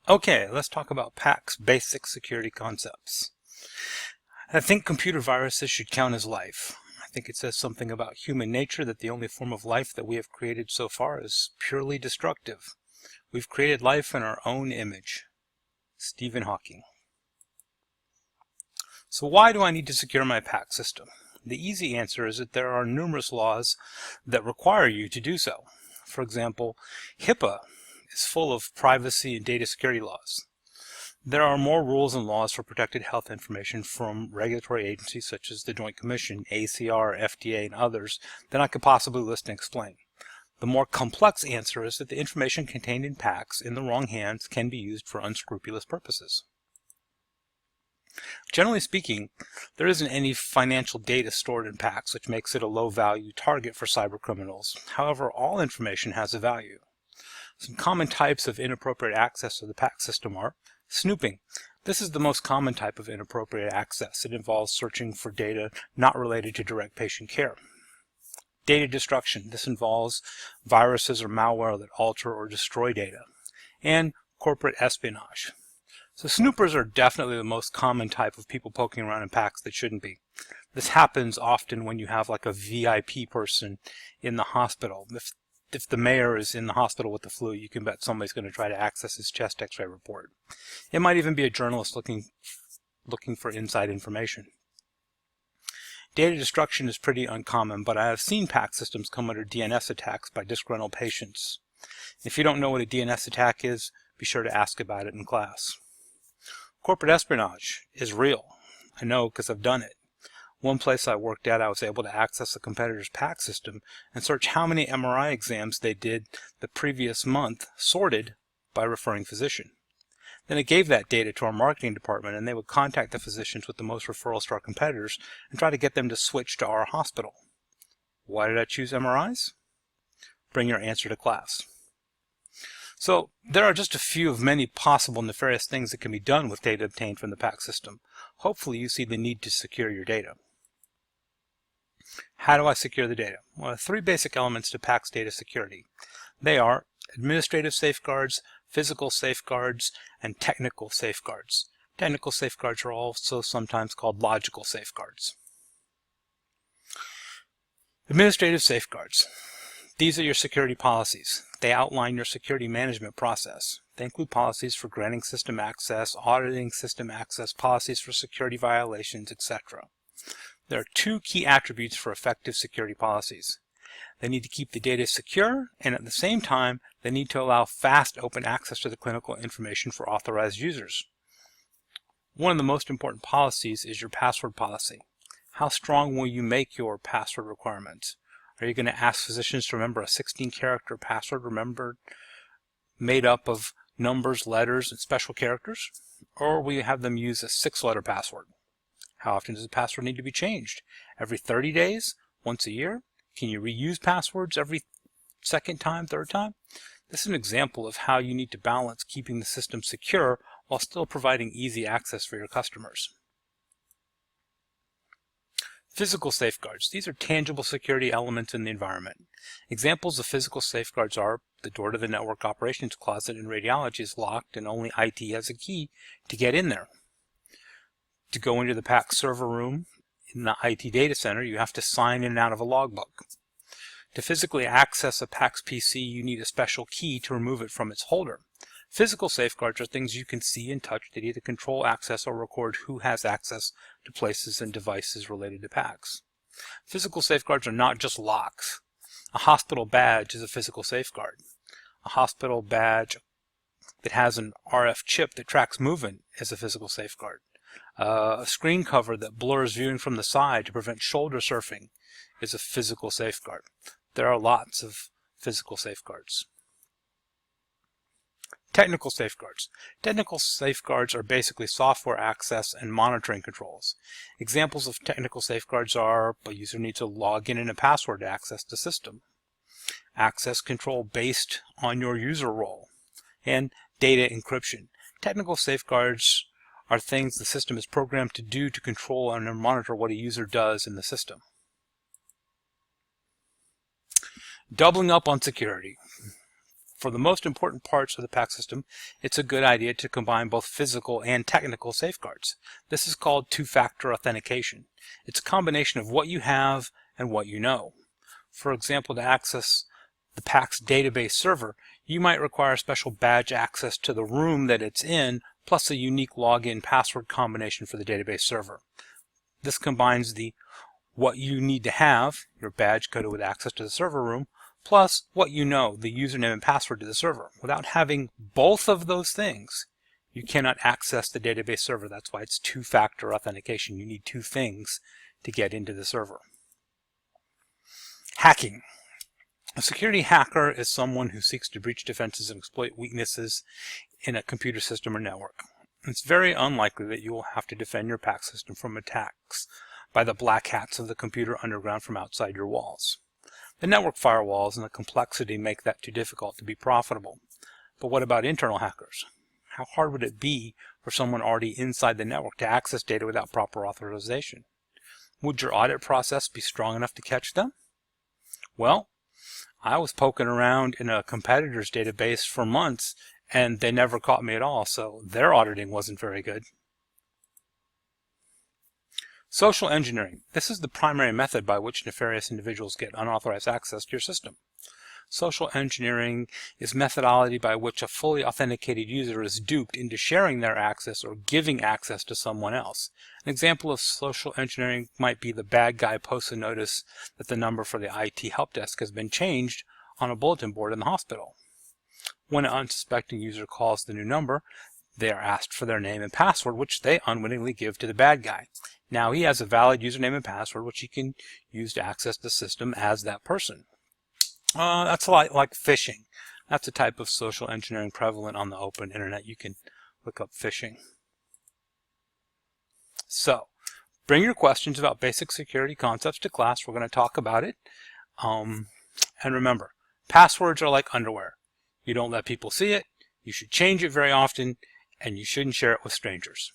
Okay, let's talk about PAC's basic security concepts. I think computer viruses should count as life. I think it says something about human nature that the only form of life that we have created so far is purely destructive. We've created life in our own image. Stephen Hawking. So why do I need to secure my PAC system? The easy answer is that there are numerous laws that require you to do so. For example, HIPAA is full of privacy and data security laws. There are more rules and laws for protected health information from regulatory agencies such as the Joint Commission, ACR, FDA, and others than I could possibly list and explain. The more complex answer is that the information contained in PACs in the wrong hands can be used for unscrupulous purposes. Generally speaking, there isn't any financial data stored in PACs, which makes it a low-value target for cybercriminals. However, all information has a value. Some common types of inappropriate access to the PAC system are snooping. This is the most common type of inappropriate access. It involves searching for data not related to direct patient care. Data destruction. This involves viruses or malware that alter or destroy data. And corporate espionage. So snoopers are definitely the most common type of people poking around in PACs that shouldn't be. This happens often when you have like a VIP person in the hospital. If the mayor is in the hospital with the flu, you can bet somebody's going to try to access his chest x-ray report. It might even be a journalist looking for inside information. Data destruction is pretty uncommon, but I have seen PAC systems come under DNS attacks by disgruntled patients. If you don't know what a DNS attack is, be sure to ask about it in class. Corporate espionage is real. I know because I've done it. One place I worked at, I was able to access a competitor's PAC system and search how many MRI exams they did the previous month, sorted by referring physician. Then I gave that data to our marketing department, and they would contact the physicians with the most referrals to our competitors and try to get them to switch to our hospital. Why did I choose MRIs? Bring your answer to class. So there are just a few of many possible nefarious things that can be done with data obtained from the PAC system. Hopefully you see the need to secure your data. How do I secure the data? Well, there are three basic elements to PAC's data security. They are administrative safeguards, physical safeguards, and technical safeguards. Technical safeguards are also sometimes called logical safeguards. Administrative safeguards. These are your security policies. They outline your security management process. They include policies for granting system access, auditing system access, policies for security violations, etc. There are two key attributes for effective security policies. They need to keep the data secure, and at the same time, they need to allow fast open access to the clinical information for authorized users. One of the most important policies is your password policy. How strong will you make your password requirements? Are you going to ask physicians to remember a 16-character password made up of numbers, letters, and special characters? Or will you have them use a 6-letter password? How often does the password need to be changed? Every 30 days? Once a year? Can you reuse passwords every second time, third time? This is an example of how you need to balance keeping the system secure while still providing easy access for your customers. Physical safeguards. These are tangible security elements in the environment. Examples of physical safeguards are the door to the network operations closet in radiology is locked and only IT has a key to get in there. To go into the PAC server room in the IT data center, you have to sign in and out of a logbook. To physically access a PAC's PC, you need a special key to remove it from its holder. Physical safeguards are things you can see and touch that either control access or record who has access to places and devices related to PACs. Physical safeguards are not just locks. A hospital badge is a physical safeguard. A hospital badge that has an RF chip that tracks movement is a physical safeguard. A screen cover that blurs viewing from the side to prevent shoulder surfing is a physical safeguard. There are lots of physical safeguards. Technical safeguards. Technical safeguards are basically software access and monitoring controls. Examples of technical safeguards are a user needs to log in and a password to access the system, access control based on your user role, and data encryption. Technical safeguards are things the system is programmed to do to control and monitor what a user does in the system. Doubling up on security. For the most important parts of the PAC system, it's a good idea to combine both physical and technical safeguards. This is called two-factor authentication. It's a combination of what you have and what you know. For example, to access the PAC's database server, you might require special badge access to the room that it's in, plus a unique login password combination for the database server. This combines the what you need to have, your badge coded with access to the server room, plus what you know, the username and password to the server. Without having both of those things, you cannot access the database server. That's why it's two-factor authentication. You need two things to get into the server. Hacking. A security hacker is someone who seeks to breach defenses and exploit weaknesses in a computer system or network. It's very unlikely that you will have to defend your PAC system from attacks by the black hats of the computer underground from outside your walls. The network firewalls and the complexity make that too difficult to be profitable. But what about internal hackers? How hard would it be for someone already inside the network to access data without proper authorization? Would your audit process be strong enough to catch them? Well, I was poking around in a competitor's database for months and they never caught me at all, so their auditing wasn't very good. Social engineering. This is the primary method by which nefarious individuals get unauthorized access to your system. Social engineering is methodology by which a fully authenticated user is duped into sharing their access or giving access to someone else. An example of social engineering might be the bad guy posts a notice that the number for the IT help desk has been changed on a bulletin board in the hospital. When an unsuspecting user calls the new number, they are asked for their name and password, which they unwittingly give to the bad guy. Now he has a valid username and password, which he can use to access the system as that person. That's a lot like phishing. That's a type of social engineering prevalent on the open internet. You can look up phishing. So, bring your questions about basic security concepts to class. We're going to talk about it. And remember, passwords are like underwear. You don't let people see it. You should change it very often, and you shouldn't share it with strangers.